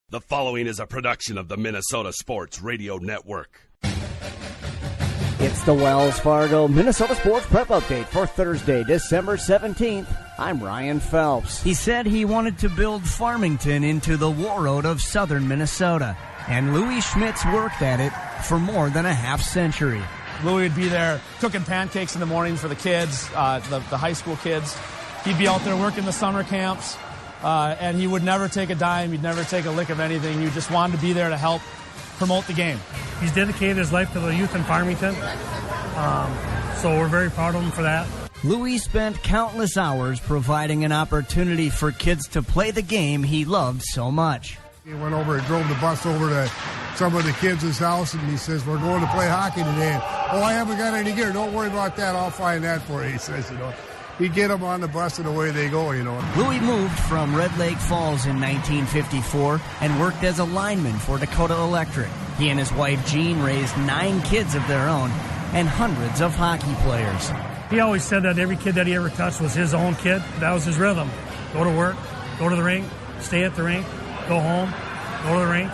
The following is a production of the Minnesota Sports Radio Network. It's the Wells Fargo Minnesota Sports Prep Update for Thursday, December 17th. I'm Ryan Phelps. He said he wanted to build Farmington into the Warroad of southern Minnesota, and Louis Schmitz worked at it for more than a half century. Louis would be there cooking pancakes in the morning for the kids, the high school kids. He'd be out there working the summer camps. And he would never take a dime. He'd never take a lick of anything. He just wanted to be there to help promote the game. He's dedicated his life to the youth in Farmington, so we're very proud of him for that. Louis spent countless hours providing an opportunity for kids to play the game he loved so much. He went over and drove the bus over to some of the kids' house, and he says, "We're going to play hockey today." "Oh, I haven't got any gear. Don't worry about that. I'll find that for you," he says, He'd get them on the bus and away they go, Louis moved from Red Lake Falls in 1954 and worked as a lineman for Dakota Electric. He and his wife Jean raised 9 kids of their own and hundreds of hockey players. He always said that every kid that he ever touched was his own kid. That was his rhythm. Go to work, go to the rink, stay at the rink, go home, go to the rink,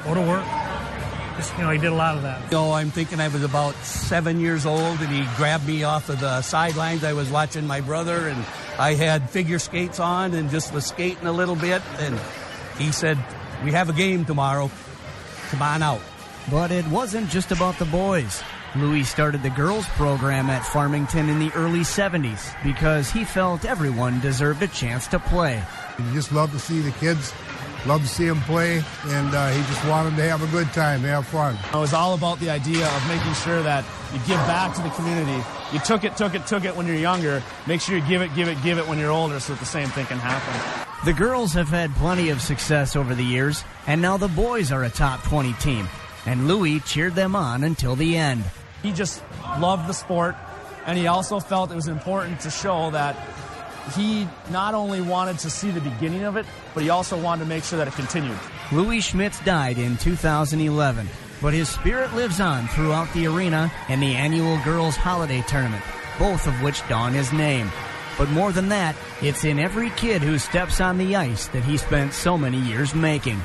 go to work. Just, he did a lot of that. I'm thinking I was about 7 years old, and he grabbed me off of the sidelines. I was watching my brother, and I had figure skates on and just was skating a little bit. And he said, "We have a game tomorrow. Come on out." But it wasn't just about the boys. Louis started the girls program at Farmington in the early 70s because he felt everyone deserved a chance to play. He just loved to see the kids. Loved to see him play, and he just wanted to have a good time, have fun. It was all about the idea of making sure that you give back to the community. You took it when you're younger. Make sure you give it when you're older so that the same thing can happen. The girls have had plenty of success over the years, and now the boys are a top 20 team, and Louis cheered them on until the end. He just loved the sport, and he also felt it was important to show that he not only wanted to see the beginning of it, but he also wanted to make sure that it continued. Louis Schmitz died in 2011, but his spirit lives on throughout the arena and the annual Girls Holiday Tournament, both of which don his name. But more than that, it's in every kid who steps on the ice that he spent so many years making.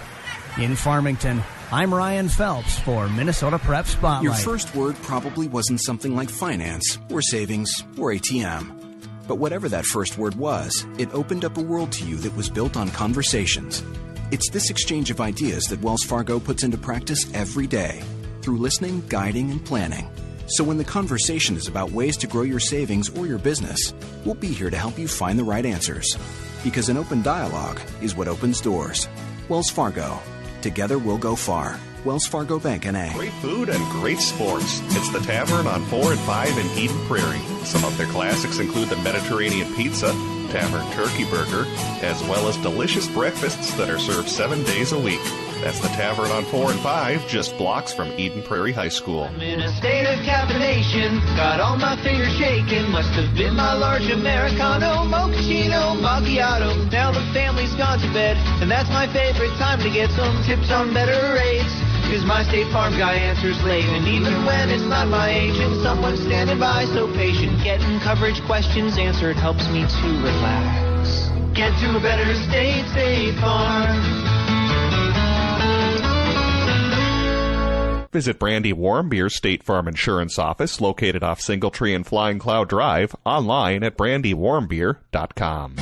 In Farmington, I'm Ryan Phelps for Minnesota Prep Spotlight. Your first word probably wasn't something like finance, or savings, or ATM. But whatever that first word was, it opened up a world to you that was built on conversations. It's this exchange of ideas that Wells Fargo puts into practice every day through listening, guiding, and planning. So when the conversation is about ways to grow your savings or your business, we'll be here to help you find the right answers. Because an open dialogue is what opens doors. Wells Fargo. Together we'll go far. Wells Fargo Bank, N.A. Great food and great sports. It's the Tavern on 4 and 5 in Eden Prairie. Some of their classics include the Mediterranean Pizza, Tavern Turkey Burger, as well as delicious breakfasts that are served 7 days a week. That's the Tavern on 4 and 5, just blocks from Eden Prairie High School. I'm in a state of caffeination, got all my fingers shaking. Must have been my large Americano, mochaccino, macchiato. Now the family's gone to bed, and that's my favorite time to get some tips on better rates. Cause my State Farm guy answers late, and even when it's not my agent, someone's standing by so patient. Getting coverage questions answered helps me to relax. Get to a better State Farm. Visit Brandy Warm Beer State Farm Insurance Office, located off Singletree and Flying Cloud Drive, online at brandywarmbeer.com.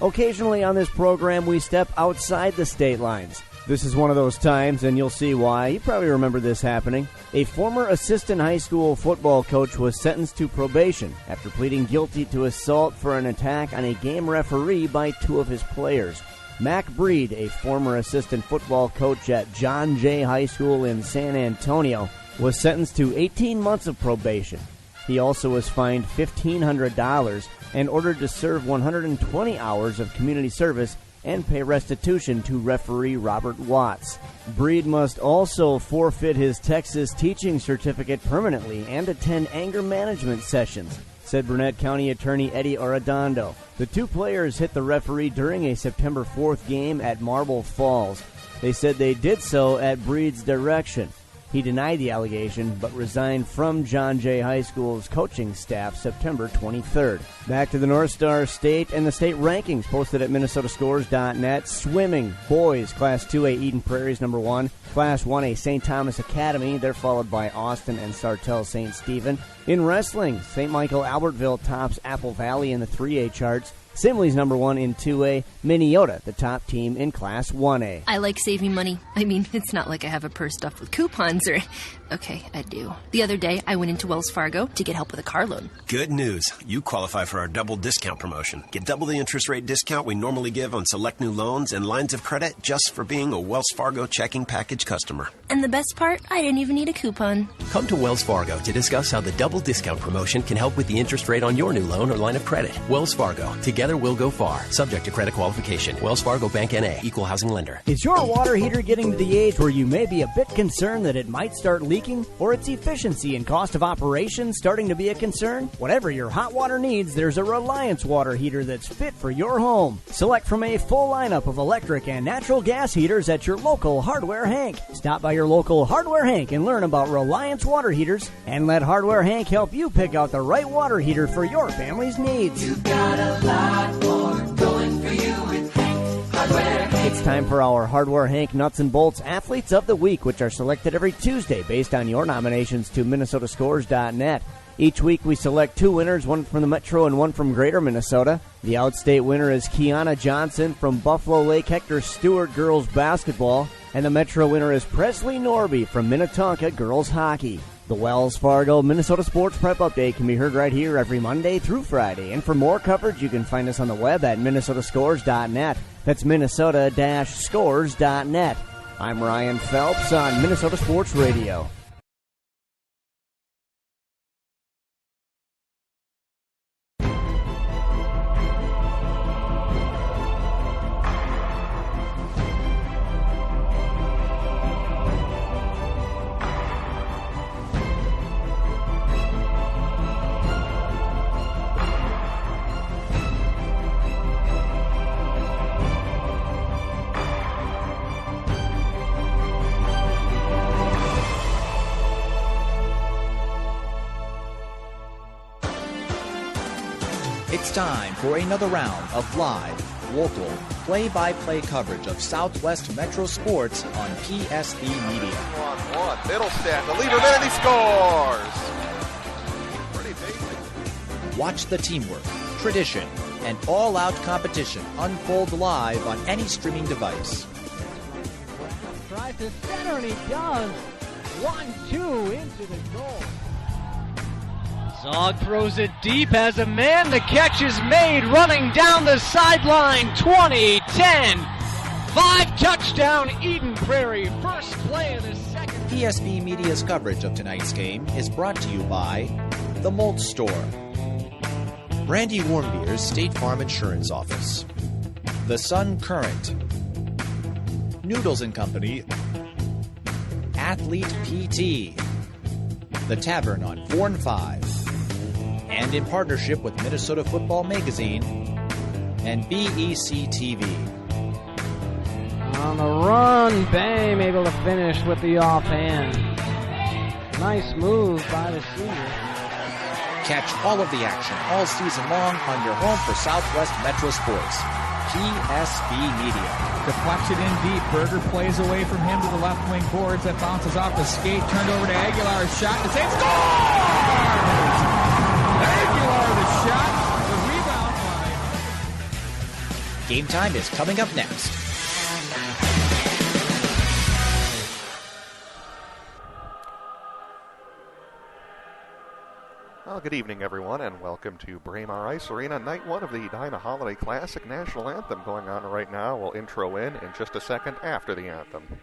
Occasionally on this program, we step outside the state lines. This is one of those times, and you'll see why. You probably remember this happening. A former assistant high school football coach was sentenced to probation after pleading guilty to assault for an attack on a game referee by 2 of his players. Mac Breed, a former assistant football coach at John Jay High School in San Antonio, was sentenced to 18 months of probation. He also was fined $1,500 and ordered to serve 120 hours of community service and pay restitution to referee Robert Watts. Breed must also forfeit his Texas teaching certificate permanently and attend anger management sessions, said Burnett County Attorney Eddie Arredondo. The 2 players hit the referee during a September 4th game at Marble Falls. They said they did so at Breed's direction. He denied the allegation, but resigned from John Jay High School's coaching staff September 23rd. Back to the North Star State and the state rankings posted at minnesotascores.net. Swimming, boys, Class 2A Eden Prairie is number 1. Class 1A St. Thomas Academy, they're followed by Austin and Sartell St. Stephen. In wrestling, St. Michael Albertville tops Apple Valley in the 3A charts. Simley's number 1 in 2A. Minneota, the top team in Class 1A. I like saving money. I mean, it's not like I have a purse stuffed with coupons or... Okay, I do. The other day, I went into Wells Fargo to get help with a car loan. Good news. You qualify for our double discount promotion. Get double the interest rate discount we normally give on select new loans and lines of credit just for being a Wells Fargo checking package customer. And the best part, I didn't even need a coupon. Come to Wells Fargo to discuss how the double discount promotion can help with the interest rate on your new loan or line of credit. Wells Fargo. Together we'll go far. Subject to credit qualification. Wells Fargo Bank N.A. Equal housing lender. Is your water heater getting to the age where you may be a bit concerned that it might start leaking? Or its efficiency and cost of operation starting to be a concern? Whatever your hot water needs, there's a Reliance water heater that's fit for your home. Select from a full lineup of electric and natural gas heaters at your local Hardware Hank. Stop by your local Hardware Hank and learn about Reliance water heaters, and let Hardware Hank help you pick out the right water heater for your family's needs. You've got a lot more going for you with Hank Hardware. It's time for our Hardware Hank Nuts and Bolts Athletes of the Week, which are selected every Tuesday based on your nominations to minnesotascores.net. Each week we select 2 winners, one from the Metro and one from Greater Minnesota. The outstate winner is Kiana Johnson from Buffalo Lake Hector Stewart Girls Basketball, and the Metro winner is Presley Norby from Minnetonka Girls Hockey. The Wells Fargo Minnesota Sports Prep Update can be heard right here every Monday through Friday. And for more coverage, you can find us on the web at minnesotascores.net. That's minnesota-scores.net. I'm Ryan Phelps on Minnesota Sports Radio. It's time for another round of live, local, play-by-play coverage of Southwest Metro Sports on PSB Media. 1-1, Middlestead, the leader, and he scores! Pretty basic. Watch the teamwork, tradition, and all-out competition unfold live on any streaming device. Tries to center, and he does. 1-2 into the goal. Zog throws it deep as a man. The catch is made, running down the sideline. 20-10. 5-touchdown Eden Prairie. First play of the second. PSB Media's coverage of tonight's game is brought to you by The Malt Store, Brandy Warmbier's State Farm Insurance Office, The Sun Current, Noodles & Company, Athlete PT, The Tavern on 4 and 5, and in partnership with Minnesota Football Magazine and BEC TV. On the run, Bame able to finish with the offhand. Nice move by the senior. Catch all of the action all season long on your home for Southwest Metro Sports. PSB Media. Deflects it in deep. Berger plays away from him to the left wing boards. That bounces off the skate. Turned over to Aguilar. Shot. The save. Score! Aguilar the shot. The rebound line. Game time is coming up next. Well, good evening, everyone, and welcome to Braemar Ice Arena, night 1 of the Edina Holiday Classic National Anthem going on right now. We'll intro in just a second after the anthem.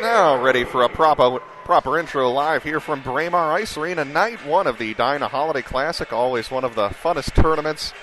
Now ready for a proper intro live here from Braemar Ice Arena, night one of the Dinah Holiday Classic, always one of the funnest tournaments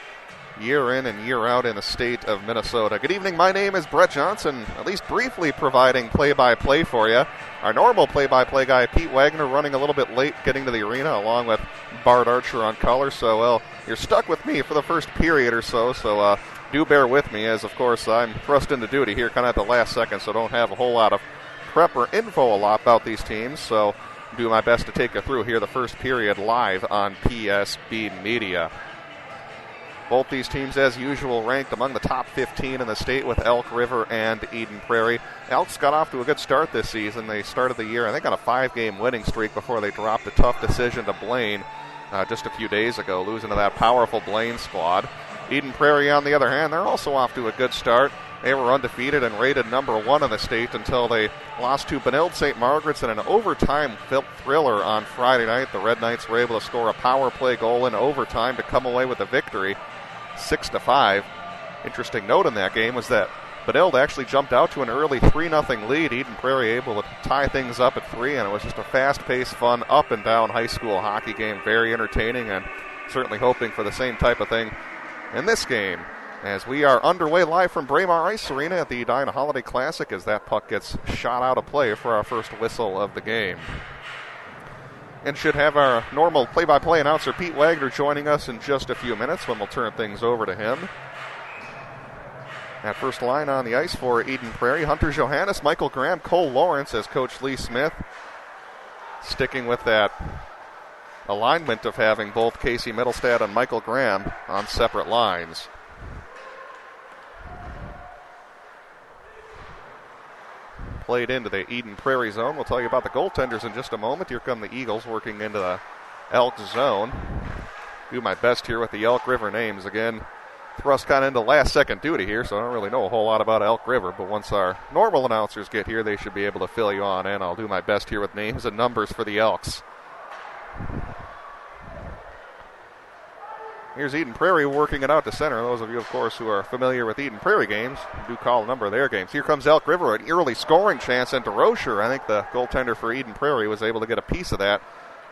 year in and year out in the state of Minnesota. Good evening, my name is Brett Johnson, at least briefly providing play-by-play for you. Our normal play-by-play guy, Pete Wagner, running a little bit late getting to the arena along with Bart Archer on color, so well, you're stuck with me for the first period or so do bear with me as, of course, I'm thrust into duty here kind of at the last second, so don't have a whole lot of prep or info a lot about these teams, so do my best to take you through here the first period live on PSB Media. Both these teams, as usual, ranked among the top 15 in the state with Elk River and Eden Prairie. Elks got off to a good start this season. They started the year, I think, on a 5-game winning streak before they dropped a tough decision to Blaine just a few days ago, losing to that powerful Blaine squad. Eden Prairie, on the other hand, they're also off to a good start. They were undefeated and rated number 1 in the state until they lost to Benilde St. Margaret's in an overtime thriller on Friday night. The Red Knights were able to score a power play goal in overtime to come away with the victory, 6-5. Interesting note in that game was that Benilde actually jumped out to an early 3-0 lead. Eden Prairie able to tie things up at 3, and it was just a fast-paced, fun, up-and-down high school hockey game. Very entertaining, and certainly hoping for the same type of thing in this game, as we are underway live from Braemar Ice Arena at the Dinah Holiday Classic as that puck gets shot out of play for our first whistle of the game. And should have our normal play-by-play announcer Pete Wagner joining us in just a few minutes when we'll turn things over to him. That first line on the ice for Eden Prairie, Hunter Johannes, Michael Graham, Cole Lawrence as Coach Lee Smith, sticking with that alignment of having both Casey Middlestad and Michael Graham on separate lines. Played into the Eden Prairie zone. We'll tell you about the goaltenders in just a moment. Here come the Eagles working into the Elk zone. Do my best here with the Elk River names. Again, thrust kind of into last-second duty here, so I don't really know a whole lot about Elk River, but once our normal announcers get here, they should be able to fill you on in. I'll do my best here with names and numbers for the Elks. Here's Eden Prairie working it out to center. Those of you, of course, who are familiar with Eden Prairie games do call a number of their games. Here comes Elk River, an early scoring chance into Rocher. I think the goaltender for Eden Prairie was able to get a piece of that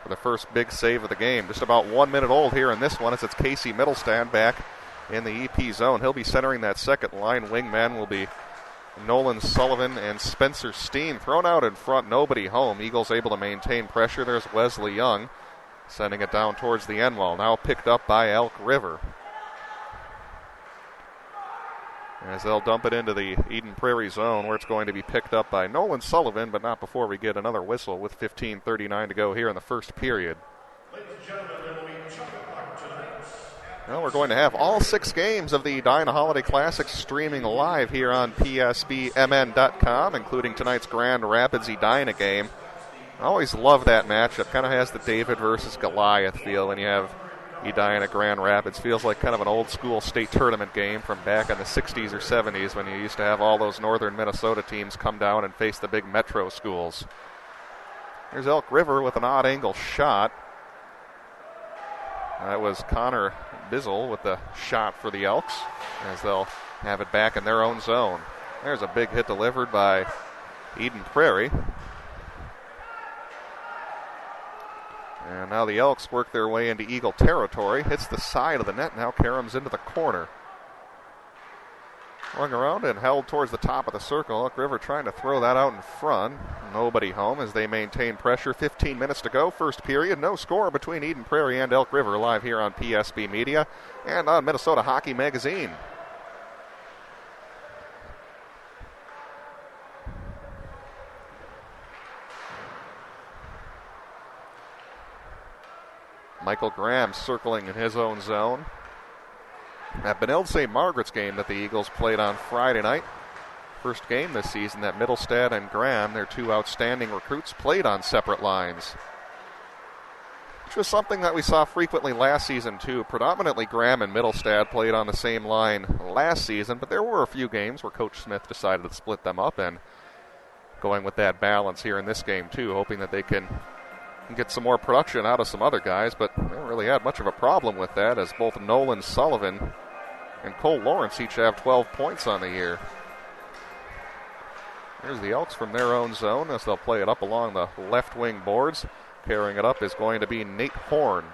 for the first big save of the game. Just about 1 minute old here in this one as it's Casey Middlestad back in the EP zone. He'll be centering that second line. Wingman will be Nolan Sullivan and Spencer Steen. Thrown out in front, nobody home. Eagles able to maintain pressure. There's Wesley Young sending it down towards the end wall. Now picked up by Elk River, as they'll dump it into the Eden Prairie zone, where it's going to be picked up by Nolan Sullivan, but not before we get another whistle with 15:39 to go here in the first period. Well, we're going to have all 6 games of the Dinah Holiday Classic streaming live here on PSBMN.com, including tonight's Grand Rapids Edina game. I always love that matchup. Kind of has the David versus Goliath feel when you have Edina Grand Rapids. Feels like kind of an old school state tournament game from back in the 60s or 70s when you used to have all those northern Minnesota teams come down and face the big metro schools. Here's Elk River with an odd angle shot. That was Connor Bizzle with the shot for the Elks, as they'll have it back in their own zone. There's a big hit delivered by Eden Prairie. And now the Elks work their way into Eagle territory. Hits the side of the net. Now Karams into the corner. Rung around and held towards the top of the circle. Elk River trying to throw that out in front. Nobody home as they maintain pressure. 15 minutes to go. First period. No score between Eden Prairie and Elk River. Live here on PSB Media and on Minnesota Hockey Magazine. Michael Graham circling in his own zone. That Benilde St. Margaret's game that the Eagles played on Friday night. First game this season that Middlestad and Graham, their 2 outstanding recruits, played on separate lines, which was something that we saw frequently last season too. Predominantly Graham and Middlestad played on the same line last season, but there were a few games where Coach Smith decided to split them up, and going with that balance here in this game too, hoping that they can get some more production out of some other guys, but they haven't really had much of a problem with that, as both Nolan Sullivan and Cole Lawrence each have 12 points on the year. Here's the Elks from their own zone as they'll play it up along the left wing boards. Carrying it up is going to be Nate Horn.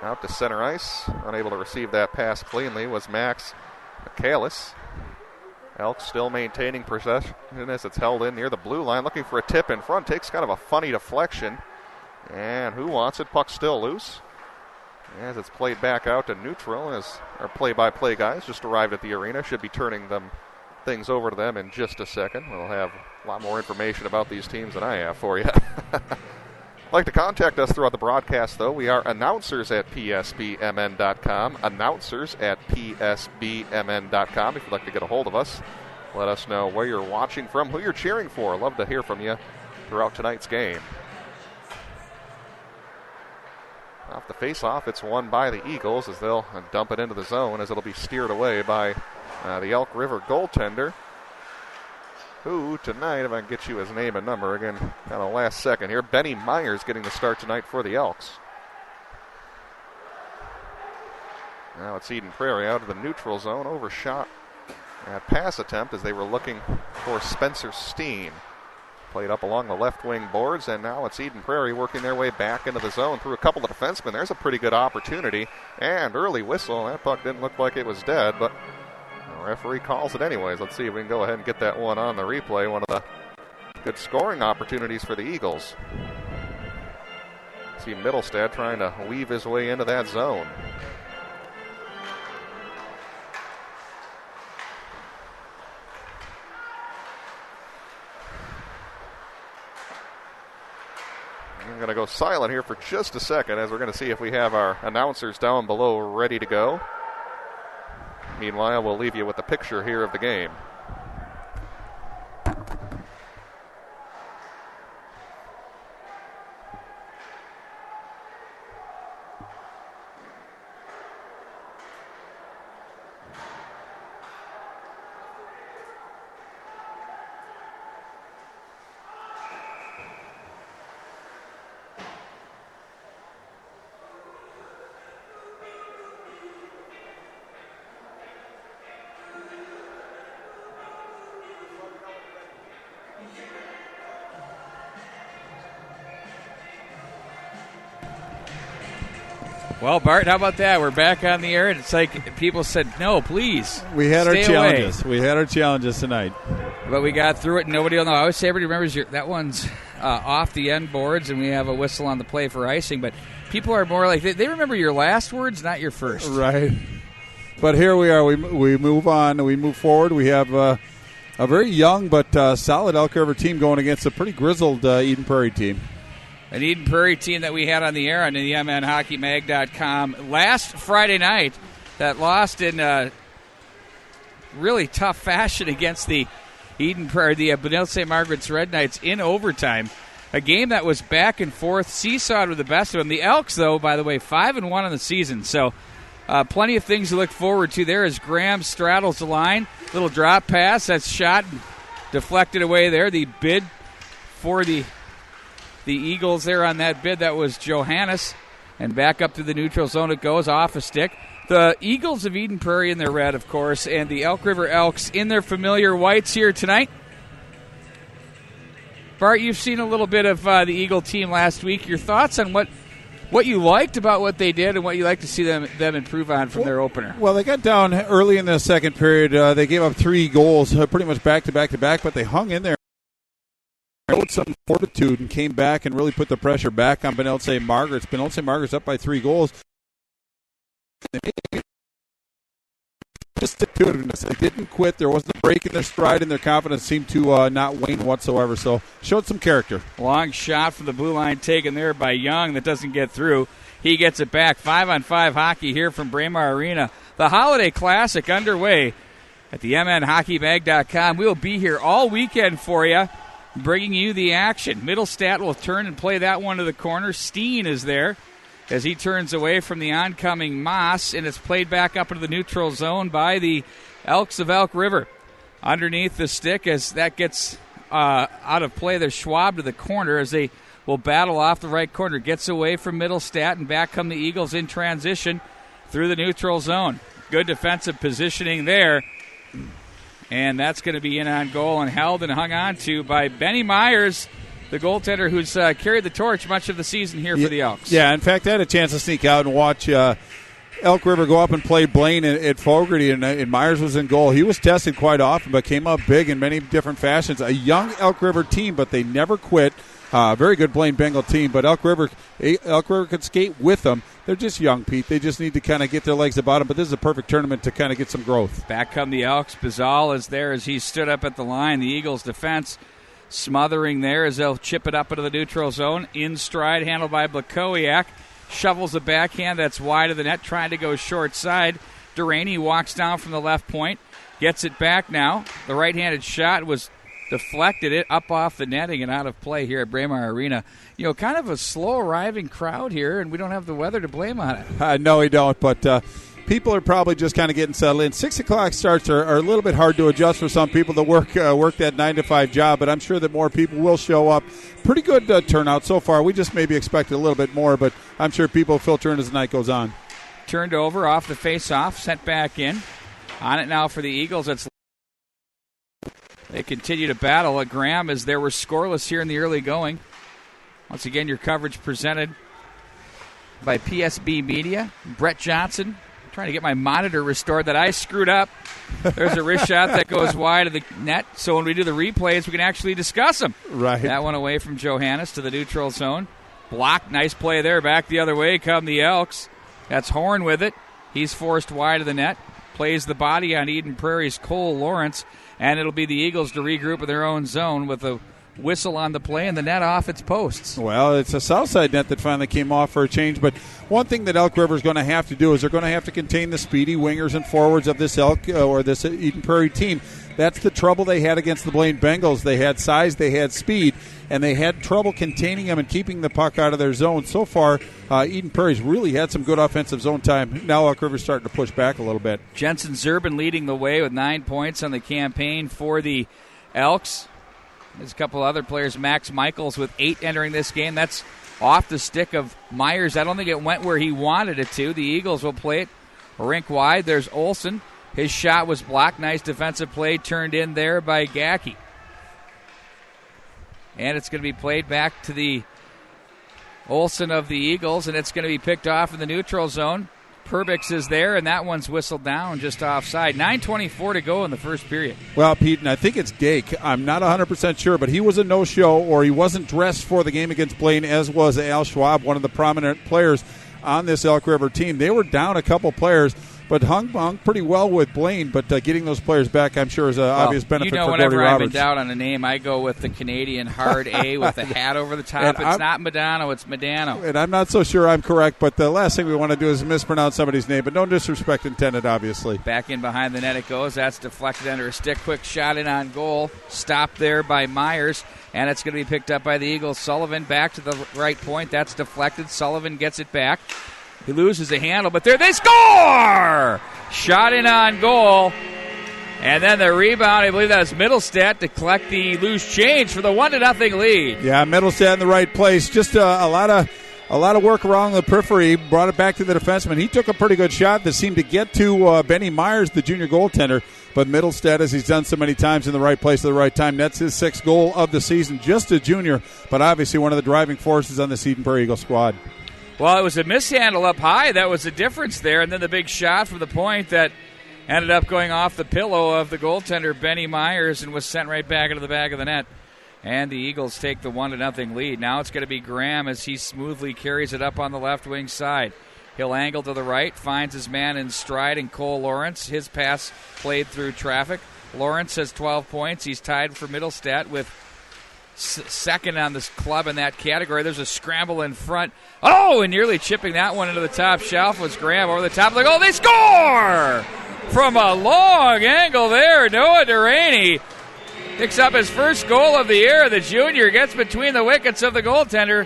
Out to center ice. Unable to receive that pass cleanly was Max Michaelis. Elks still maintaining possession as it's held in near the blue line. Looking for a tip in front. Takes kind of a funny deflection. And who wants it? Puck still loose. As it's played back out to neutral, as our play-by-play guys just arrived at the arena. Should be turning things over to them in just a second. We'll have a lot more information about these teams than I have for you. Like to contact us throughout the broadcast, though. We are announcers at psbmn.com. Announcers at psbmn.com. If you'd like to get a hold of us, let us know where you're watching from, who you're cheering for. Love to hear from you throughout tonight's game. Off the face-off, it's won by the Eagles as they'll dump it into the zone as it'll be steered away by the Elk River goaltender, who tonight, if I can get you his name and number again, kind of last second here, Benny Myers getting the start tonight for the Elks. Now it's Eden Prairie out of the neutral zone, overshot at pass attempt as they were looking for Spencer Steen. Played up along the left wing boards, and now it's Eden Prairie working their way back into the zone through a couple of defensemen. There's a pretty good opportunity, and early whistle. That puck didn't look like it was dead, but the referee calls it anyways. Let's see if we can go ahead and get that one on the replay. One of the good scoring opportunities for the Eagles. See Middlestad trying to weave his way into that zone. I'm going to go silent here for just a second as we're going to see if we have our announcers down below ready to go. Meanwhile, we'll leave you with a picture here of the game. Well, Bart, how about that? We're back on the air, and it's like people said, no, please. We had our stay challenges. away. We had our challenges tonight. But we got through it, and nobody will know. I always say everybody remembers that one's off the end boards, and we have a whistle on the play for icing. But people are more like, they remember your last words, not your first. Right. But here we are. We move on. We move forward. We have a very young but solid Elk River team going against a pretty grizzled Eden Prairie team. An Eden Prairie team that we had on the air on the MNHockeyMag.com last Friday night that lost in really tough fashion against the Eden Prairie, the Benilde St. Margaret's Red Knights in overtime. A game that was back and forth, seesawed with the best of them. The Elks, though, by the way, 5-1 on the season, so plenty of things to look forward to there as Graham straddles the line. Little drop pass, that's shot, deflected away there. The bid for the Eagles there on that bid, that was Johannes. And back up to the neutral zone it goes, off a stick. The Eagles of Eden Prairie in their red, of course, and the Elk River Elks in their familiar whites here tonight. Bart, you've seen a little bit of the Eagle team last week. Your thoughts on what you liked about what they did and what you like to see them improve on from their opener? Well, they got down early in the second period. They gave up 3 goals, pretty much back to back to back, but they hung in there. Showed some fortitude and came back and really put the pressure back on Benilde St. Margaret's. Benilde St. Margaret's up by 3 goals. Just stick to it. They didn't quit. There wasn't a break in their stride, and their confidence seemed to not wane whatsoever. So showed some character. Long shot from the blue line taken there by Young that doesn't get through. He gets it back. 5-on-5 hockey here from Braemar Arena. The Holiday Classic underway at the MNHockeyMag.com. We'll be here all weekend for you, bringing you the action. Middlestat will turn and play that one to the corner. Steen is there as he turns away from the oncoming Moss, and it's played back up into the neutral zone by the Elks of Elk River. Underneath the stick as that gets out of play, there's Schwab to the corner as they will battle off the right corner. Gets away from Middlestat, and back come the Eagles in transition. through the neutral zone. Good defensive positioning there. And that's going to be in on goal and held and hung on to by Benny Myers, the goaltender who's carried the torch much of the season here for the Elks. Yeah, in fact, I had a chance to sneak out and watch Elk River go up and play Blaine at Fogarty, and Myers was in goal. He was tested quite often, but came up big in many different fashions. A young Elk River team, but they never quit. Very good Blaine Bengal team, but Elk River could skate with them. They're just young, Pete. They just need to kind of get their legs about them, but this is a perfect tournament to kind of get some growth. Back come the Elks. Bazal is there as he stood up at the line. The Eagles' defense smothering there as they'll chip it up into the neutral zone. In stride, handled by Blakowiak. Shovels a backhand that's wide of the net, trying to go short side. Duraney walks down from the left point, gets it back now. The right-handed shot was deflected it up off the netting and out of play here at Braemar Arena. You know, kind of a slow-arriving crowd here, and we don't have the weather to blame on it. No, we don't, but people are probably just kind of getting settled in. 6 o'clock starts are a little bit hard to adjust for some people that work that 9 to 5 job, but I'm sure that more people will show up. Pretty good turnout so far. We just maybe expected a little bit more, but I'm sure people filter in as the night goes on. Turned over off the face-off, sent back in. On it now for the Eagles. They continue to battle. Graham as they were scoreless here in the early going. Once again, your coverage presented by PSB Media. Brett Johnson. Trying to get my monitor restored that I screwed up. There's a wrist shot that goes wide of the net. So when we do the replays, we can actually discuss them. Right. That one away from Johannes to the neutral zone. Block. Nice play there. Back the other way come the Elks. That's Horn with it. He's forced wide of the net. Plays the body on Eden Prairie's Cole Lawrence. And it'll be the Eagles to regroup in their own zone with a whistle on the play and the net off its posts. Well, it's a Southside net that finally came off for a change, but one thing that Elk River is going to have to do is they're going to have to contain the speedy wingers and forwards of this this Eden Prairie team. That's the trouble they had against the Blaine Bengals. They had size, they had speed, and they had trouble containing them and keeping the puck out of their zone. So far, Eden Prairie's really had some good offensive zone time. Now Elk River's starting to push back a little bit. Jensen Zerbin leading the way with 9 points on the campaign for the Elks. There's a couple other players. Max Michaels with 8 entering this game. That's off the stick of Myers. I don't think it went where he wanted it to. The Eagles will play it rink wide. There's Olsen. His shot was blocked. Nice defensive play turned in there by Gacky. And it's going to be played back to the Olsen of the Eagles, and it's going to be picked off in the neutral zone. Perbix is there, and that one's whistled down just offside. 9:24 to go in the first period. Well, Pete, and I think it's Gake. I'm not 100% sure, but he was a no-show, or he wasn't dressed for the game against Blaine, as was Al Schwab, one of the prominent players on this Elk River team. They were down a couple players, but hung pretty well with Blaine, but getting those players back, I'm sure, is an obvious benefit for Gordy Roberts. Whenever I'm in doubt on a name, I go with the Canadian hard A with the hat over the top. It's not Medano, it's Medano. And I'm not so sure I'm correct, but the last thing we want to do is mispronounce somebody's name, but no disrespect intended, obviously. Back in behind the net it goes. That's deflected under a stick. Quick shot in on goal. Stopped there by Myers, and it's going to be picked up by the Eagles. Sullivan back to the right point. That's deflected. Sullivan gets it back. He loses a handle, but there they score! Shot in on goal. And then the rebound, I believe that was Middlestadt to collect the loose change for the 1-0 lead. Yeah, Middlestadt in the right place. Just a lot of work around the periphery. Brought it back to the defenseman. He took a pretty good shot that seemed to get to Benny Myers, the junior goaltender. But Middlestadt, as he's done so many times, in the right place at the right time. That's his 6th goal of the season. Just a junior, but obviously one of the driving forces on the Eden Prairie Eagle squad. Well, it was a mishandle up high. That was the difference there. And then the big shot from the point that ended up going off the pillow of the goaltender, Benny Myers, and was sent right back into the back of the net. And the Eagles take the 1-0 lead. Now it's going to be Graham as he smoothly carries it up on the left wing side. He'll angle to the right, finds his man in stride in Cole Lawrence. His pass played through traffic. Lawrence has 12 points. He's tied for Middlestadt with second on this club in that category. There's a scramble in front. Oh, and nearly chipping that one into the top shelf was Graham over the top of the goal. They score! From a long angle there, Noah Duraney picks up his first goal of the year. The junior gets between the wickets of the goaltender,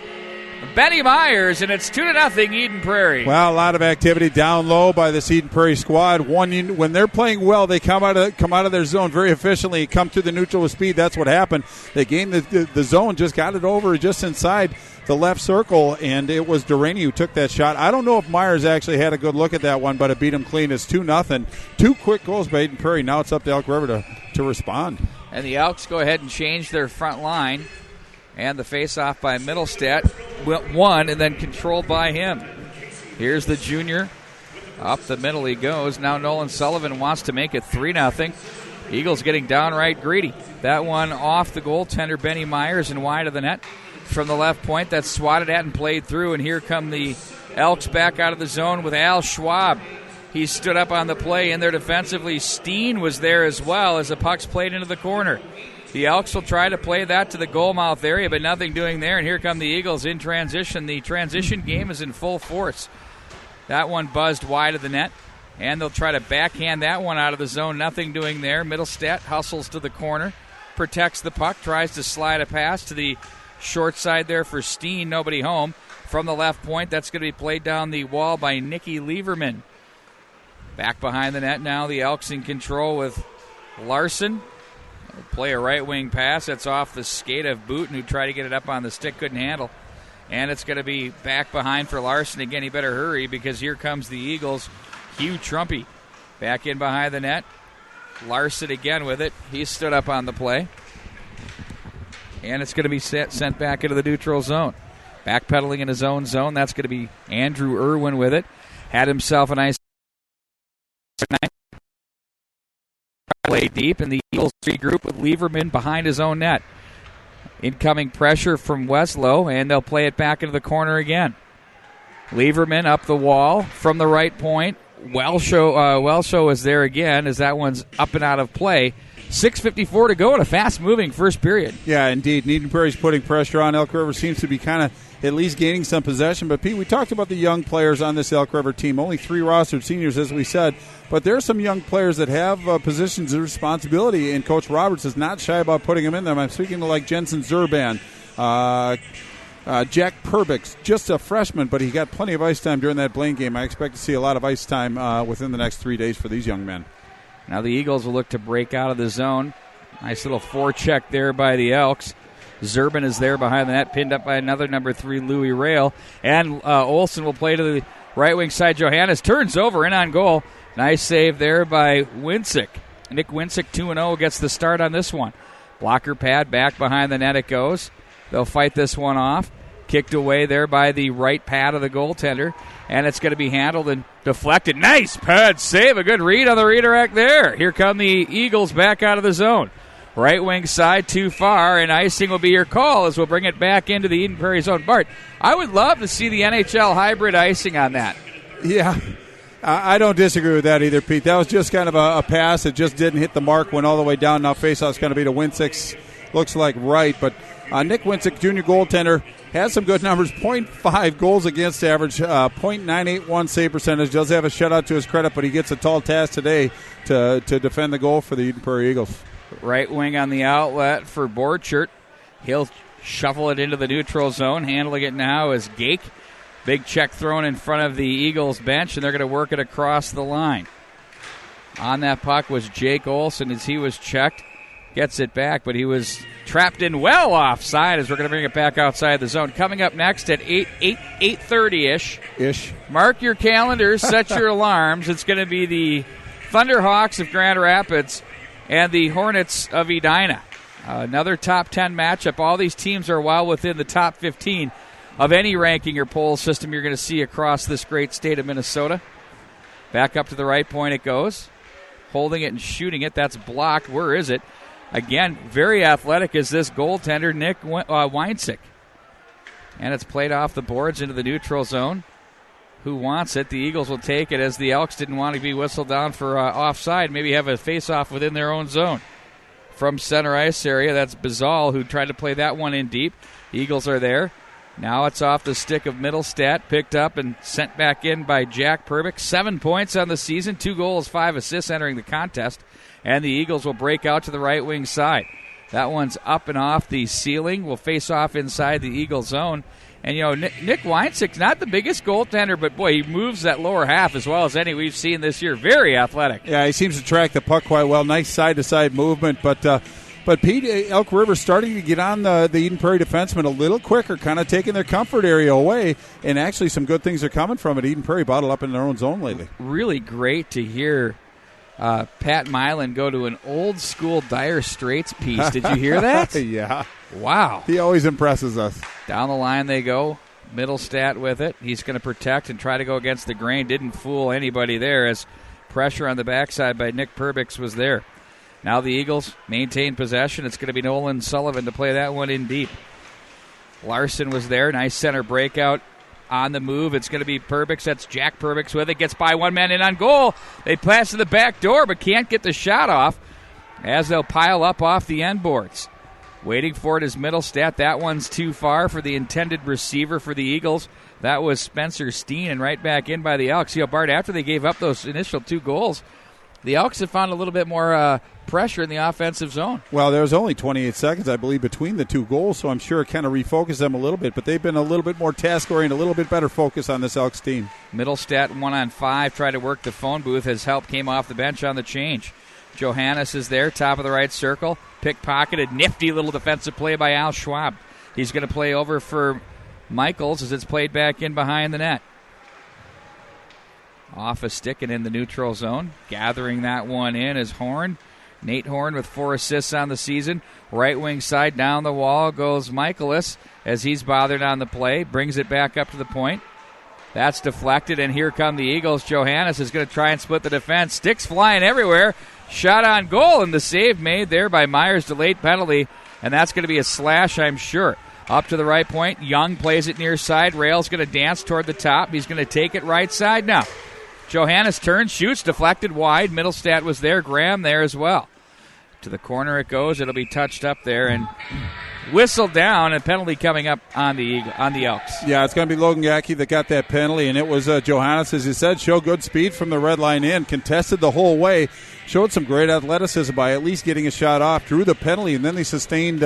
Benny Myers, and it's 2-0 Eden Prairie. Well, a lot of activity down low by this Eden Prairie squad. When they're playing well, they come out of their zone very efficiently, come to the neutral with speed. That's what happened. They gained the zone, just got it over just inside the left circle, and it was Delaney who took that shot. I don't know if Myers actually had a good look at that one, but it beat him clean. It's 2-0. 2 quick goals by Eden Prairie. Now it's up to Elk River to respond. And the Elks go ahead and change their front line. And the face-off by Middlestadt won and then controlled by him. Here's the junior. Up the middle he goes. Now Nolan Sullivan wants to make it 3-0. Eagles getting downright greedy. That one off the goaltender, Benny Myers, and wide of the net. From the left point, that's swatted at and played through. And here come the Elks back out of the zone with Al Schwab. He stood up on the play in there defensively. Steen was there as well as the puck's played into the corner. The Elks will try to play that to the goal mouth area, but nothing doing there. And here come the Eagles in transition. The transition game is in full force. That one buzzed wide of the net, and they'll try to backhand that one out of the zone. Nothing doing there. Middlestadt hustles to the corner, protects the puck, tries to slide a pass to the short side there for Steen. Nobody home. From the left point, that's going to be played down the wall by Nicky Lieberman. Back behind the net now, the Elks in control with Larson. Play a right wing pass. That's off the skate of Booten, who tried to get it up on the stick, couldn't handle. And it's going to be back behind for Larson. Again, he better hurry because here comes the Eagles. Hugh Trumpy back in behind the net. Larson again with it. He stood up on the play. And it's going to be sent back into the neutral zone. Backpedaling in his own zone. That's going to be Andrew Irwin with it. Had himself a nice play deep, and the Eagles regroup with Lieberman behind his own net. Incoming pressure from Weslow, and they'll play it back into the corner again. Lieberman up the wall from the right point. Welshow is there again as that one's up and out of play. 6:54 to go in a fast-moving first period. Yeah, indeed. Eden Prairie's putting pressure on. Elk River seems to be kind of at least gaining some possession. But, Pete, we talked about the young players on this Elk River team. Only 3 rostered seniors, as we said. But there are some young players that have positions of responsibility, and Coach Roberts is not shy about putting them in them. I'm speaking to, like, Jensen Zurban, Jack Perbix, just a freshman, but he got plenty of ice time during that Blaine game. I expect to see a lot of ice time within the next 3 days for these young men. Now the Eagles will look to break out of the zone. Nice little forecheck there by the Elks. Zurban is there behind the net, pinned up by another number 3, Louis Rail. And Olsen will play to the right wing side. Johannes turns over, in on goal. Nice save there by Winsick. Nick Winsick, 2-0, gets the start on this one. Blocker pad, back behind the net it goes. They'll fight this one off. Kicked away there by the right pad of the goaltender. And it's going to be handled and deflected. Nice pad save. A good read on the redirect there. Here come the Eagles back out of the zone. Right wing side too far, and icing will be your call as we'll bring it back into the Eden Prairie zone. Bart, I would love to see the NHL hybrid icing on that. Yeah, I don't disagree with that either, Pete. That was just kind of a pass. It just didn't hit the mark, went all the way down. Now faceoff's going to be to Winsick. Looks like right, but Nick Winsick, junior goaltender, has some good numbers. 0.5 goals against average, .981 save percentage. Does have a shutout to his credit, but he gets a tall task today to defend the goal for the Eden Prairie Eagles. Right wing on the outlet for Borchert. He'll shuffle it into the neutral zone. Handling it now is Gake. Big check thrown in front of the Eagles bench, and they're going to work it across the line. On that puck was Jake Olson as he was checked. Gets it back, but he was trapped in well offside as we're going to bring it back outside the zone. Coming up next at 8:30-ish. Mark your calendars, set your alarms. It's going to be the Thunderhawks of Grand Rapids and the Hornets of Edina. Another top 10 matchup. All these teams are well within the top 15 of any ranking or poll system you're going to see across this great state of Minnesota. Back up to the right point it goes. Holding it and shooting it. That's blocked. Where is it? Again, very athletic is this goaltender, Nick Winsick. And it's played off the boards into the neutral zone. Who wants it? The Eagles will take it as the Elks didn't want to be whistled down for offside. Maybe have a face-off within their own zone. From center ice area, that's Bazal who tried to play that one in deep. The Eagles are there. Now it's off the stick of Middlestadt, picked up and sent back in by Jack Perbix. 7 points on the season, 2 goals, 5 assists entering the contest. And the Eagles will break out to the right wing side. That one's up and off the ceiling. Will face off inside the Eagle zone. And, you know, Nick Winsick's not the biggest goaltender, but, boy, he moves that lower half as well as any we've seen this year. Very athletic. Yeah, he seems to track the puck quite well. Nice side-to-side movement. But But Pete, Elk River starting to get on the Eden Prairie defensemen a little quicker, kind of taking their comfort area away, and actually some good things are coming from it. Eden Prairie bottled up in their own zone lately. Really great to hear Pat Milan go to an old school Dire Straits piece. Did you hear that? Yeah. Wow. He always impresses us. Down the line they go. Middlestat with it. He's going to protect and try to go against the grain. Didn't fool anybody there as pressure on the backside by Nick Perbix was there. Now the Eagles maintain possession. It's going to be Nolan Sullivan to play that one in deep. Larson was there. Nice center breakout on the move. It's going to be Perbix. That's Jack Perbix with it. Gets by one man in on goal. They pass to the back door but can't get the shot off as they'll pile up off the end boards. Waiting for it is Middlestat. That one's too far for the intended receiver for the Eagles. That was Spencer Steen, and right back in by the Elks. You know, Bart, after they gave up those initial 2 goals, the Elks have found a little bit more pressure in the offensive zone. Well, there was only 28 seconds, I believe, between the 2 goals, so I'm sure it kind of refocused them a little bit. But they've been a little bit more task-oriented, a little bit better focus on this Elks team. Middlestat 1-on-5, tried to work the phone booth as help came off the bench on the change. Johannes is there, top of the right circle. Pickpocketed, nifty little defensive play by Al Schwab. He's going to play over for Michaels as it's played back in behind the net. Off a stick and in the neutral zone. Gathering that one in is Horn. Nate Horn with 4 assists on the season. Right wing side down the wall goes Michaelis as he's bothered on the play. Brings it back up to the point. That's deflected, and here come the Eagles. Johannes is going to try and split the defense. Sticks flying everywhere. Shot on goal, and the save made there by Myers. Delayed penalty, and that's going to be a slash, I'm sure. Up to the right point. Young plays it near side. Rail's going to dance toward the top. He's going to take it right side now. Johannes turns, shoots, deflected wide. Middlestat was there. Graham there as well. To the corner it goes. It'll be touched up there and whistled down. A penalty coming up on the Elks. Yeah, it's going to be Logan Gackey that got that penalty, and it was Johannes, as he said, showed good speed from the red line in, contested the whole way, showed some great athleticism by at least getting a shot off, drew the penalty, and then they sustained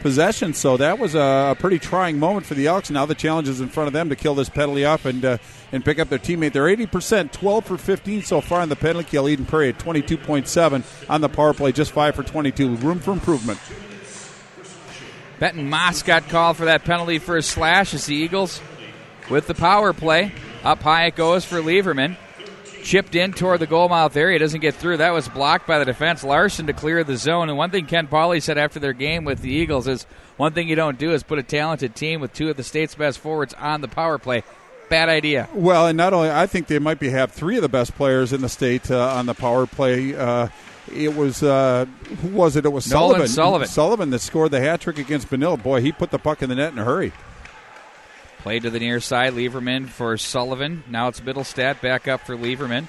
possession. So that was a pretty trying moment for the Elks. Now the challenge is in front of them to kill this penalty off and pick up their teammate. They're 80%, 12 for 15 so far in the penalty kill. Eden Prairie at 22.7 on the power play, just 5 for 22. Room for improvement. Benton Moss got called for that penalty for a slash as the Eagles with the power play. Up high it goes for Lieberman. Chipped in toward the goal mouth area. Doesn't get through. That was blocked by the defense. Larson to clear the zone. And one thing Ken Pauley said after their game with the Eagles is one thing you don't do is put a talented team with 2 of the state's best forwards on the power play. Bad idea. Well, and not only, I think they might have 3 of the best players in the state on the power play. It was, who was it? It was Nolan Sullivan. Sullivan that scored the hat trick against Benil. Boy, he put the puck in the net in a hurry. Played to the near side. Lieberman for Sullivan. Now it's Middlestat back up for Lieberman.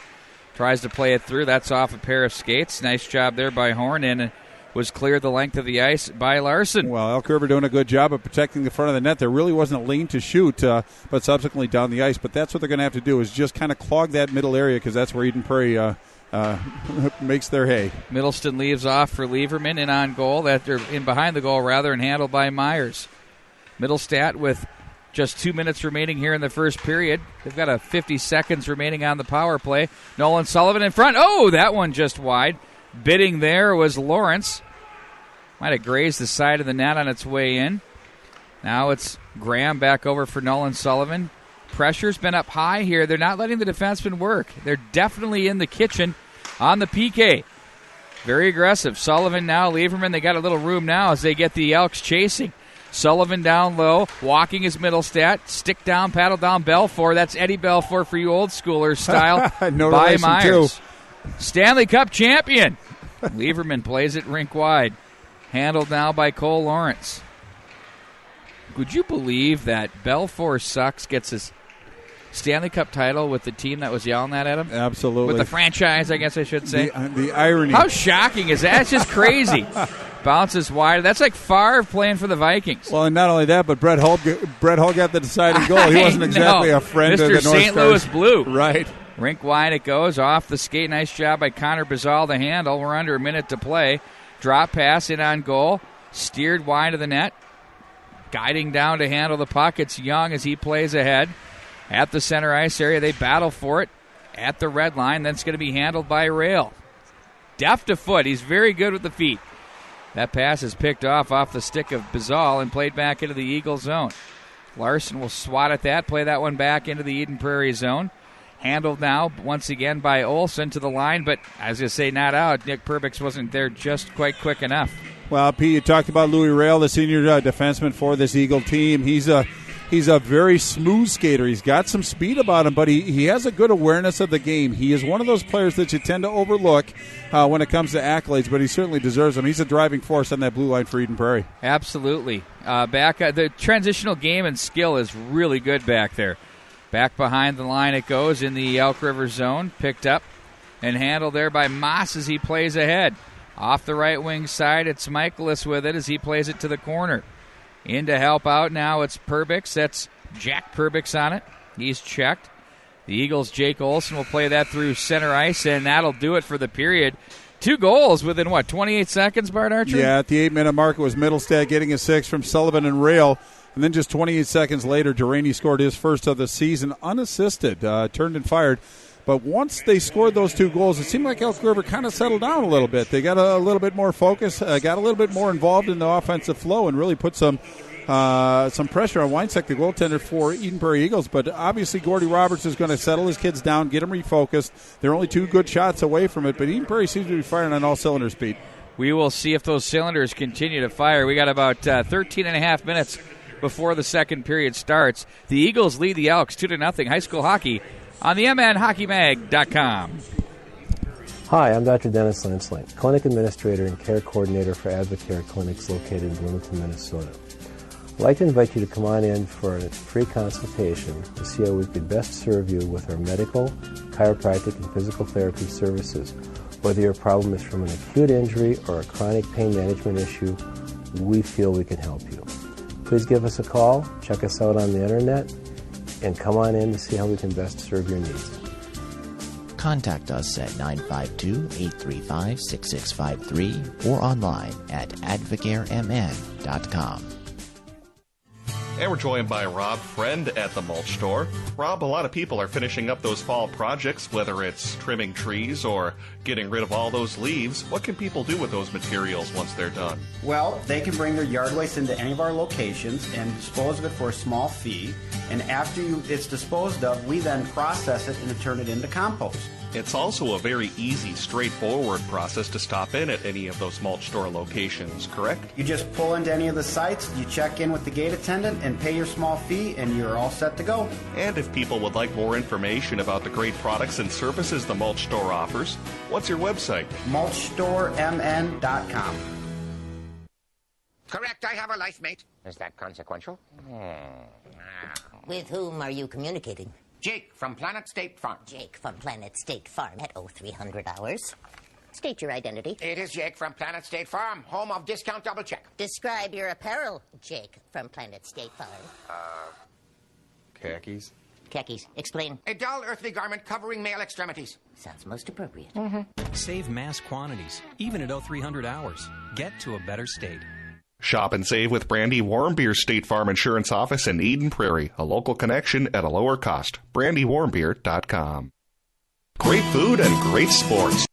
Tries to play it through. That's off a pair of skates. Nice job there by Horn, and was cleared the length of the ice by Larson. Well, Elk River doing a good job of protecting the front of the net. There really wasn't a lane to shoot, but subsequently down the ice. But that's what they're going to have to do is just kind of clog that middle area because that's where Eden Prairie makes their hay. Middleston leaves off for Lieberman and on goal. They're in behind the goal rather and handled by Myers. Middlestat with just 2 minutes remaining here in the first period. They've got a 50 seconds remaining on the power play. Nolan Sullivan in front. Oh, that one just wide. Bidding there was Lawrence. Might have grazed the side of the net on its way in. Now it's Graham back over for Nolan Sullivan. Pressure's been up high here. They're not letting the defensemen work. They're definitely in the kitchen on the PK. Very aggressive. Sullivan now, Lieberman, they got a little room now as they get the Elks chasing. Sullivan down low, walking his Middlestat. Stick down, paddle down Belfour. That's Eddie Belfour for you old schoolers style no by Myers. Too. Stanley Cup champion. Lieberman plays it rink wide. Handled now by Cole Lawrence. Would you believe that Belfour Sucks gets his Stanley Cup title with the team that was yelling that at him? Absolutely. With the franchise, I guess I should say. The irony. How shocking is that? It's just crazy. Bounces wide. That's like Favre playing for the Vikings. Well, and not only that, but Brett Hull got the deciding goal. He wasn't exactly a friend of the North St. Louis Blue. Right. Rink wide it goes. Off the skate. Nice job by Connor Bazal to handle. We're under a minute to play. Drop pass in on goal. Steered wide of the net. Guiding down to handle the puck. It's Young as he plays ahead. At the center ice area, they battle for it. At the red line, then it's going to be handled by Rail. Deft of foot. He's very good with the feet. That pass is picked off the stick of Bizal and played back into the Eagle zone. Larson will swat at that, play that one back into the Eden Prairie zone. Handled now once again by Olson to the line, but I was going to say not out. Nick Perbix wasn't there just quite quick enough. Well, Pete, you talked about Louis Rail, the senior defenseman for this Eagle team. He's a very smooth skater. He's got some speed about him, but he has a good awareness of the game. He is one of those players that you tend to overlook when it comes to accolades, but he certainly deserves them. He's a driving force on that blue line for Eden Prairie. Absolutely. The transitional game and skill is really good back there. Back behind the line it goes in the Elk River zone. Picked up and handled there by Moss as he plays ahead. Off the right wing side, it's Michaelis with it as he plays it to the corner. In to help out now, it's Perbix. That's Jack Perbix on it. He's checked. The Eagles' Jake Olson will play that through center ice, and that'll do it for the period. 2 goals within, 28 seconds, Bart Archer? Yeah, at the 8-minute mark, it was Middlestad getting a 6 from Sullivan and Rail. And then just 28 seconds later, Duraney scored his first of the season unassisted, turned and fired. But once they scored those 2 goals, it seemed like Elk River kind of settled down a little bit. They got a little bit more focus, got a little bit more involved in the offensive flow, and really put some pressure on Weinsack, the goaltender for Eden Prairie Eagles. But obviously Gordy Roberts is going to settle his kids down, get them refocused. They're only 2 good shots away from it, but Eden Prairie seems to be firing on all cylinders, Pete. We will see if those cylinders continue to fire. We got about 13 and a half minutes before the second period starts. The Eagles lead the Elks 2-0 high school hockey on the MNHockeyMag.com. Hi, I'm Dr. Dennis Lansling, Clinic Administrator and Care Coordinator for Advocare Clinics located in Bloomington, Minnesota. I'd like to invite you to come on in for a free consultation to see how we could best serve you with our medical, chiropractic, and physical therapy services. Whether your problem is from an acute injury or a chronic pain management issue, we feel we can help you. Please give us a call, check us out on the internet, and come on in to see how we can best serve your needs. Contact us at 952-835-6653 or online at advocaremn.com. And we're joined by Rob Friend at the Mulch Store. Rob, a lot of people are finishing up those fall projects, whether it's trimming trees or getting rid of all those leaves. What can people do with those materials once they're done? Well, they can bring their yard waste into any of our locations and dispose of it for a small fee. And after it's disposed of, we then process it and turn it into compost. It's also a very easy, straightforward process to stop in at any of those Mulch Store locations, correct? You just pull into any of the sites, you check in with the gate attendant and pay your small fee, and you're all set to go. And if people would like more information about the great products and services the Mulch Store offers, what's your website? mulchstoremn.com. Correct, I have a life mate. Is that consequential? With whom are you communicating? Jake from Planet State Farm. Jake from Planet State Farm at 0300 hours. State your identity. It is Jake from Planet State Farm, home of Discount Double Check. Describe your apparel, Jake from Planet State Farm. Khakis. Khakis. Explain. A dull earthly garment covering male extremities. Sounds most appropriate. Save mass quantities, even at 0300 hours. Get to a better state. Shop and save with Brandy Warmbier's State Farm Insurance Office in Eden Prairie, a local connection at a lower cost. BrandyWarmbier.com. Great food and great sports.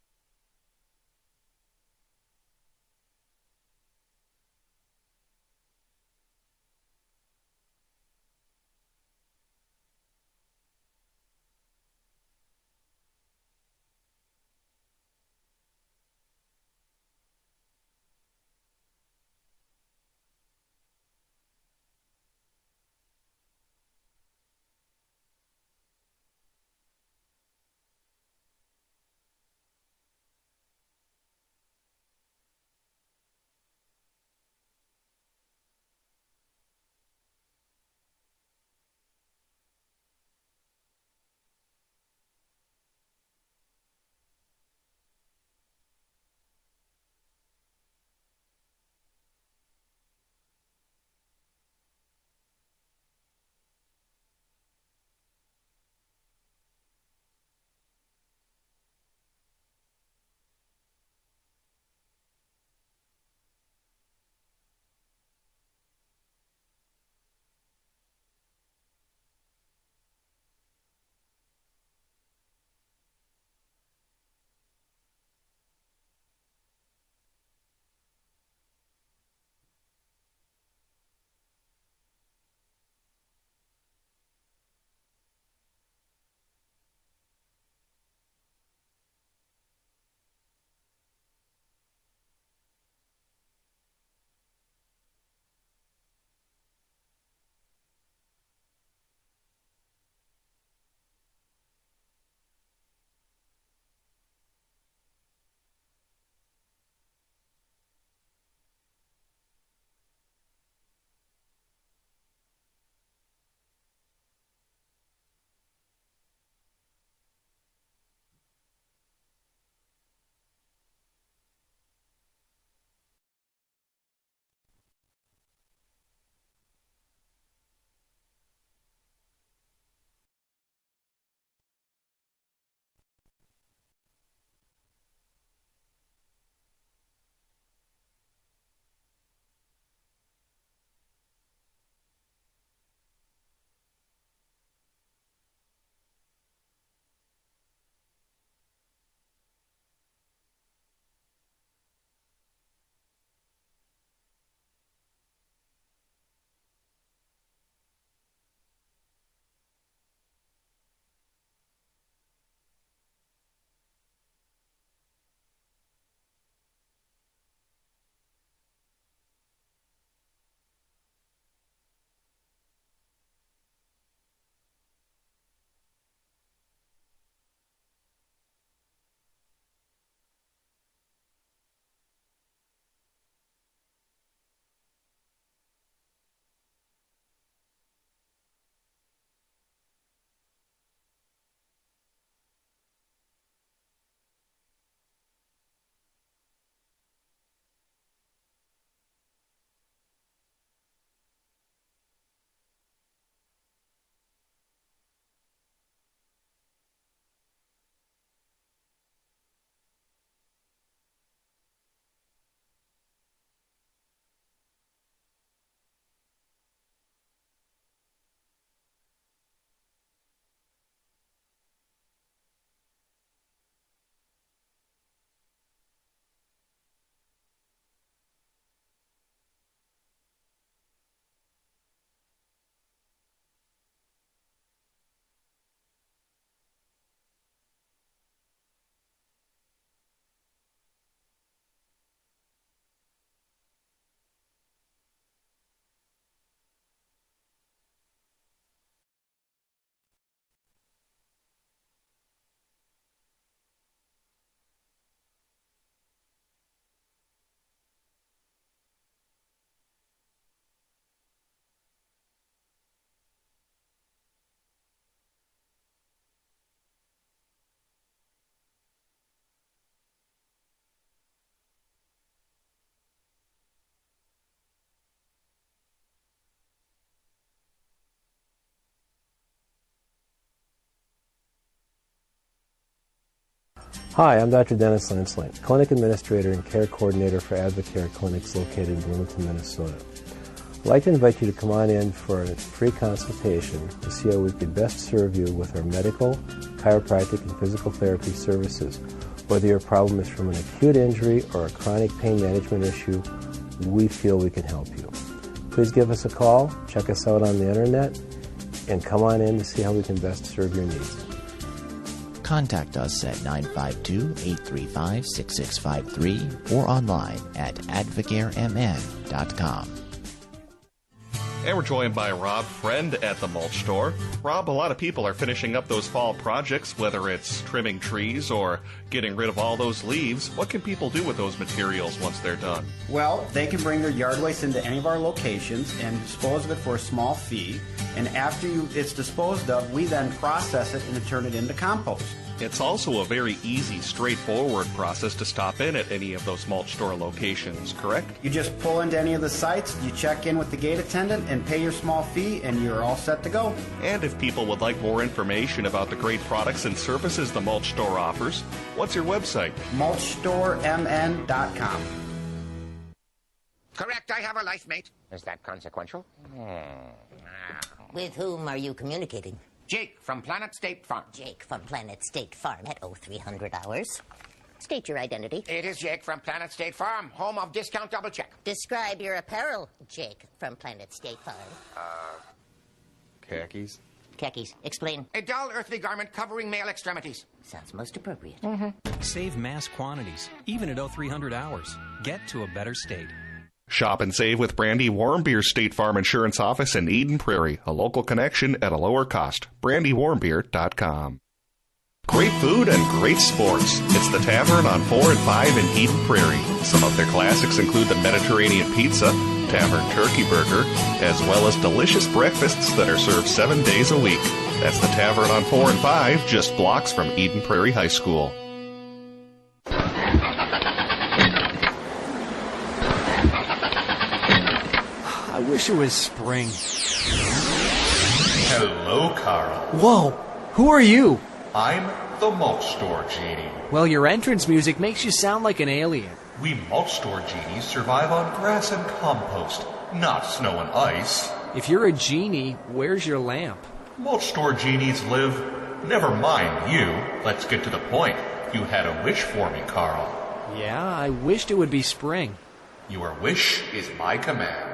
Hi, I'm Dr. Dennis Lansling, Clinic Administrator and Care Coordinator for Advocare Clinics located in Bloomington, Minnesota. I'd like to invite you to come on in for a free consultation to see how we could best serve you with our medical, chiropractic, and physical therapy services. Whether your problem is from an acute injury or a chronic pain management issue, we feel we can help you. Please give us a call, check us out on the internet, and come on in to see how we can best serve your needs. Contact us at 952-835-6653 or online at advocaremn.com. And we're joined by Rob Friend at the Mulch Store. Rob, a lot of people are finishing up those fall projects, whether it's trimming trees or getting rid of all those leaves. What can people do with those materials once they're done? Well, they can bring their yard waste into any of our locations and dispose of it for a small fee. And after it's disposed of, we then process it and turn it into compost. It's also a very easy, straightforward process to stop in at any of those Mulch Store locations, correct? You just pull into any of the sites, you check in with the gate attendant and pay your small fee, and you're all set to go. And if people would like more information about the great products and services the Mulch Store offers, what's your website? mulchstoremn.com. Correct, I have a life mate. Is that consequential? With whom are you communicating? Jake from Planet State Farm. Jake from Planet State Farm at 0300 hours. State your identity. It is Jake from Planet State Farm, home of Discount Double Check. Describe your apparel, Jake from Planet State Farm. Khakis. Khakis. Explain. A dull earthly garment covering male extremities. Sounds most appropriate. Save mass quantities, even at 0300 hours. Get to a better state. Shop and save with Brandy Warmbier's State Farm Insurance Office in Eden Prairie, a local connection at a lower cost. BrandyWarmbier.com. Great food and great sports. It's the Tavern on 4 and 5 in Eden Prairie. Some of their classics include the Mediterranean Pizza, Tavern Turkey Burger, as well as delicious breakfasts that are served 7 days a week. That's the Tavern on 4 and 5, just blocks from Eden Prairie High School. I wish it was spring. Hello, Carl. Whoa, who are you? I'm the Mulch Store Genie. Well, your entrance music makes you sound like an alien. We Mulch Store Genies survive on grass and compost, not snow and ice. If you're a genie, where's your lamp? Mulch Store Genies live... Never mind you. Let's get to the point. You had a wish for me, Carl. Yeah, I wished it would be spring. Your wish is my command.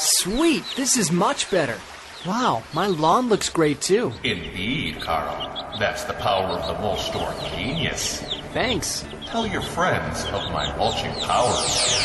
Sweet, this is much better. Wow, my lawn looks great too. Indeed, Carl. That's the power of the Mulch Store genius. Thanks. Tell your friends of my mulching powers.